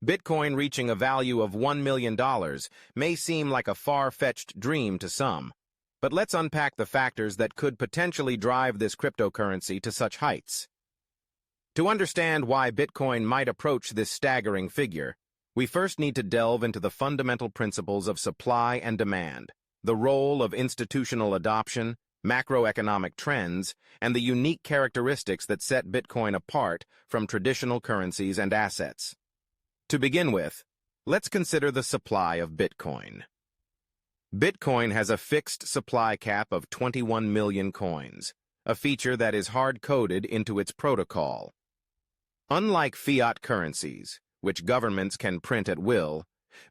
Bitcoin reaching a value of $1 million may seem like a far-fetched dream to some, but let's unpack the factors that could potentially drive this cryptocurrency to such heights. To understand why Bitcoin might approach this staggering figure, we first need to delve into the fundamental principles of supply and demand, the role of institutional adoption, macroeconomic trends, and the unique characteristics that set Bitcoin apart from traditional currencies and assets. To begin with, let's consider the supply of Bitcoin. Bitcoin has a fixed supply cap of 21 million coins, a feature that is hard-coded into its protocol. Unlike fiat currencies, which governments can print at will,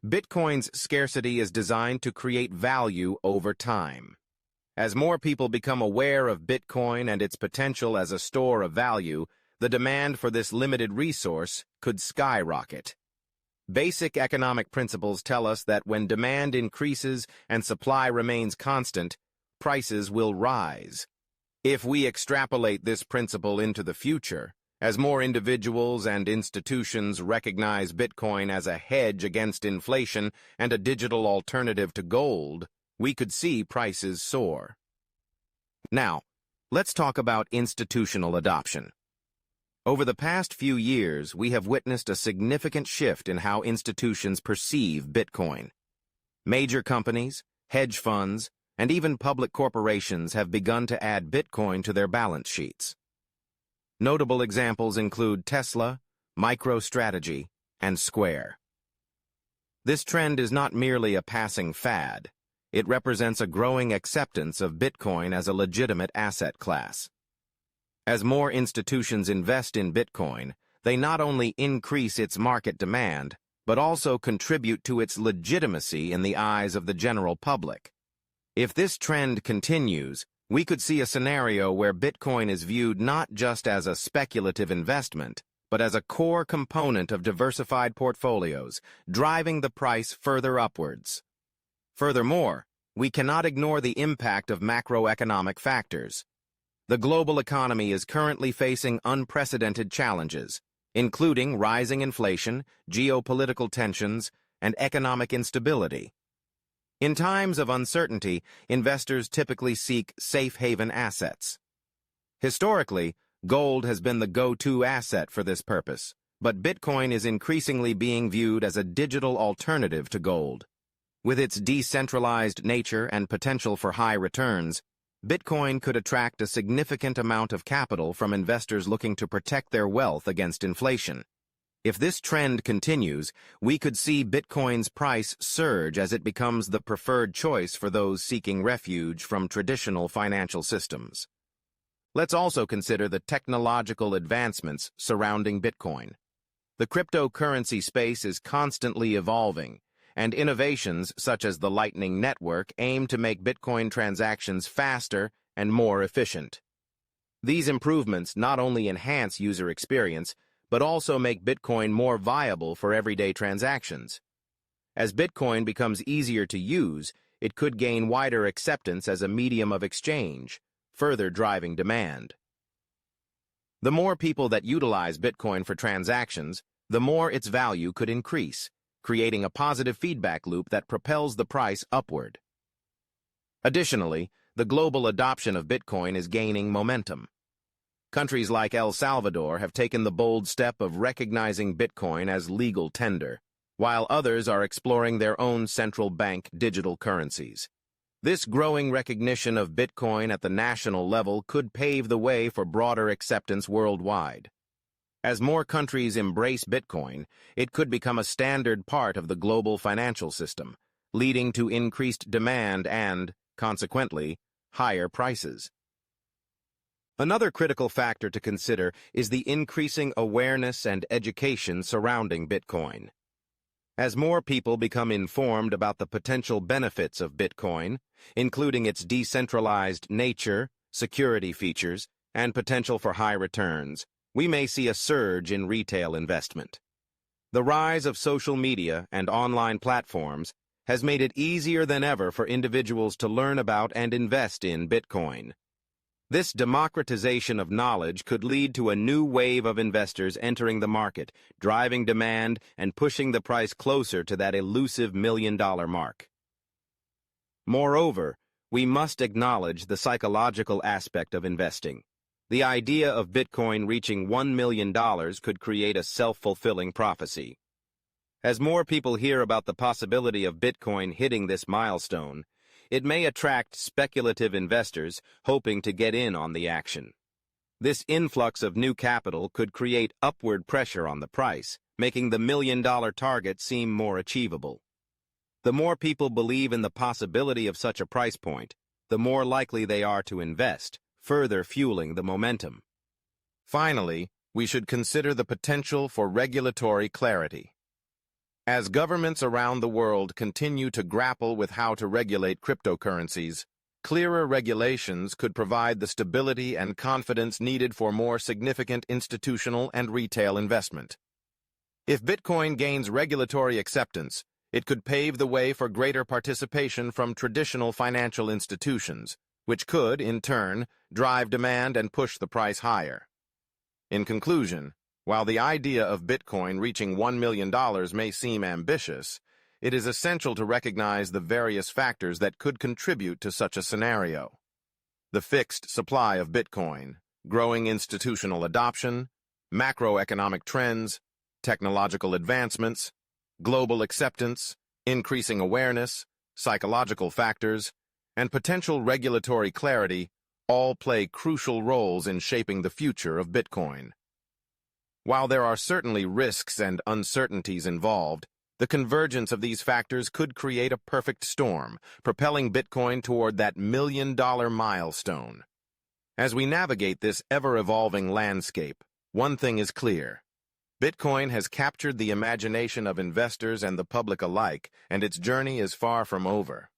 Bitcoin's scarcity is designed to create value over time. As more people become aware of Bitcoin and its potential as a store of value, the demand for this limited resource could skyrocket. Basic economic principles tell us that when demand increases and supply remains constant, prices will rise. If we extrapolate this principle into the future, as more individuals and institutions recognize Bitcoin as a hedge against inflation and a digital alternative to gold, we could see prices soar. Now, let's talk about institutional adoption. Over the past few years, we have witnessed a significant shift in how institutions perceive Bitcoin. Major companies, hedge funds, and even public corporations have begun to add Bitcoin to their balance sheets. Notable examples include Tesla, MicroStrategy, and Square. This trend is not merely a passing fad. It represents a growing acceptance of Bitcoin as a legitimate asset class. As more institutions invest in Bitcoin, they not only increase its market demand, but also contribute to its legitimacy in the eyes of the general public. If this trend continues, we could see a scenario where Bitcoin is viewed not just as a speculative investment, but as a core component of diversified portfolios, driving the price further upwards. Furthermore, we cannot ignore the impact of macroeconomic factors. The global economy is currently facing unprecedented challenges, including rising inflation, geopolitical tensions, and economic instability. In times of uncertainty, investors typically seek safe haven assets. Historically, gold has been the go-to asset for this purpose, but Bitcoin is increasingly being viewed as a digital alternative to gold. With its decentralized nature and potential for high returns, Bitcoin could attract a significant amount of capital from investors looking to protect their wealth against inflation. If this trend continues, we could see Bitcoin's price surge as it becomes the preferred choice for those seeking refuge from traditional financial systems. Let's also consider the technological advancements surrounding Bitcoin. The cryptocurrency space is constantly evolving, and innovations such as the Lightning Network aim to make Bitcoin transactions faster and more efficient. These improvements not only enhance user experience, but also make Bitcoin more viable for everyday transactions. As Bitcoin becomes easier to use, it could gain wider acceptance as a medium of exchange, further driving demand. The more people that utilize Bitcoin for transactions, the more its value could increase, creating a positive feedback loop that propels the price upward. Additionally, the global adoption of Bitcoin is gaining momentum. Countries like El Salvador have taken the bold step of recognizing Bitcoin as legal tender, while others are exploring their own central bank digital currencies. This growing recognition of Bitcoin at the national level could pave the way for broader acceptance worldwide. As more countries embrace Bitcoin, it could become a standard part of the global financial system, leading to increased demand and, consequently, higher prices. Another critical factor to consider is the increasing awareness and education surrounding Bitcoin. As more people become informed about the potential benefits of Bitcoin, including its decentralized nature, security features, and potential for high returns, we may see a surge in retail investment. The rise of social media and online platforms has made it easier than ever for individuals to learn about and invest in Bitcoin. This democratization of knowledge could lead to a new wave of investors entering the market, driving demand and pushing the price closer to that elusive million-dollar mark. Moreover, we must acknowledge the psychological aspect of investing. The idea of Bitcoin reaching $1 million could create a self-fulfilling prophecy. As more people hear about the possibility of Bitcoin hitting this milestone, it may attract speculative investors hoping to get in on the action. This influx of new capital could create upward pressure on the price, making the million-dollar target seem more achievable. The more people believe in the possibility of such a price point, the more likely they are to invest, further fueling the momentum. Finally, we should consider the potential for regulatory clarity. As governments around the world continue to grapple with how to regulate cryptocurrencies, clearer regulations could provide the stability and confidence needed for more significant institutional and retail investment. If Bitcoin gains regulatory acceptance, it could pave the way for greater participation from traditional financial institutions, which could, in turn, drive demand and push the price higher. In conclusion, while the idea of Bitcoin reaching $1 million may seem ambitious, it is essential to recognize the various factors that could contribute to such a scenario. The fixed supply of Bitcoin, growing institutional adoption, macroeconomic trends, technological advancements, global acceptance, increasing awareness, psychological factors, and potential regulatory clarity all play crucial roles in shaping the future of Bitcoin. While there are certainly risks and uncertainties involved, the convergence of these factors could create a perfect storm, propelling Bitcoin toward that million-dollar milestone. As we navigate this ever-evolving landscape, one thing is clear. Bitcoin has captured the imagination of investors and the public alike, and its journey is far from over.